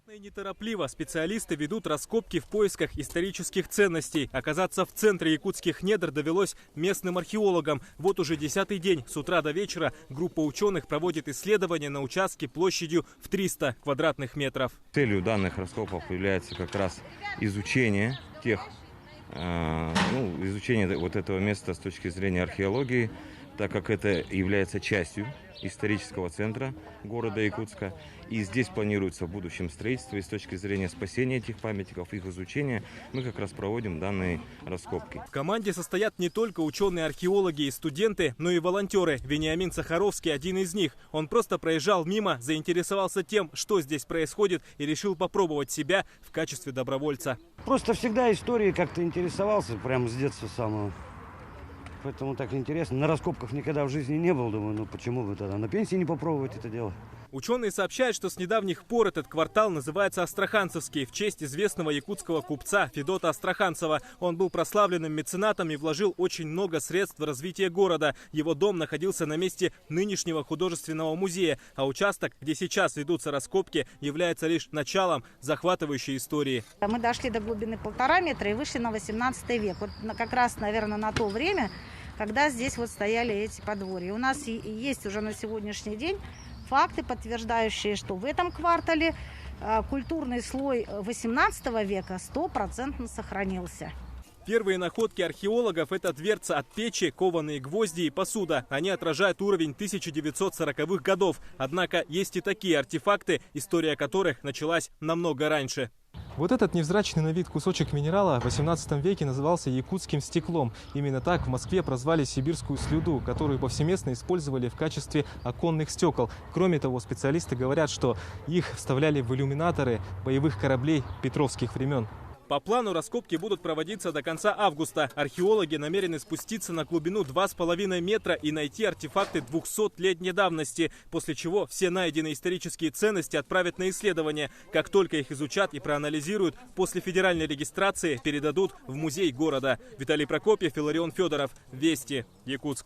Аккуратно и неторопливо специалисты ведут раскопки в поисках исторических ценностей. Оказаться в центре якутских недр довелось местным археологам. Вот уже 10-й день с утра до вечера группа ученых проводит исследования на участке площадью в 300 квадратных метров. Целью данных раскопов является как раз изучение изучение вот этого места с точки зрения археологии, так как это является частью исторического центра города Якутска. И здесь планируется в будущем строительство. И с точки зрения спасения этих памятников, их изучения, мы как раз проводим данные раскопки. В команде состоят не только ученые-археологи и студенты, но и волонтеры. Вениамин Сахаровский один из них. Он просто проезжал мимо, заинтересовался тем, что здесь происходит, и решил попробовать себя в качестве добровольца. Просто всегда историей как-то интересовался, прямо с детства самого. Поэтому так интересно. На раскопках никогда в жизни не был. Думаю, ну почему бы тогда на пенсии не попробовать это дело? Ученые сообщают, что с недавних пор этот квартал называется Астраханцевский в честь известного якутского купца Федота Астраханцева. Он был прославленным меценатом и вложил очень много средств в развитие города. Его дом находился на месте нынешнего художественного музея, а участок, где сейчас ведутся раскопки, является лишь началом захватывающей истории. Мы дошли до глубины 1,5 метра и вышли на 18 век. Вот как раз, наверное, на то время, когда здесь вот стояли эти подворья. У нас есть уже на сегодняшний день факты, подтверждающие, что в этом квартале культурный слой 18 века 100% сохранился. Первые находки археологов – это дверца от печи, кованые гвозди и посуда. Они отражают уровень 1940-х годов. Однако есть и такие артефакты, история которых началась намного раньше. Вот этот невзрачный на вид кусочек минерала в 18 веке назывался якутским стеклом. Именно так в Москве прозвали сибирскую слюду, которую повсеместно использовали в качестве оконных стекол. Кроме того, специалисты говорят, что их вставляли в иллюминаторы боевых кораблей петровских времен. По плану раскопки будут проводиться до конца августа. Археологи намерены спуститься на глубину 2,5 метра и найти артефакты 200-летней давности, после чего все найденные исторические ценности отправят на исследование. Как только их изучат и проанализируют, после федеральной регистрации передадут в музей города. Виталий Прокопьев, Илларион Федоров. Вести. Якутск.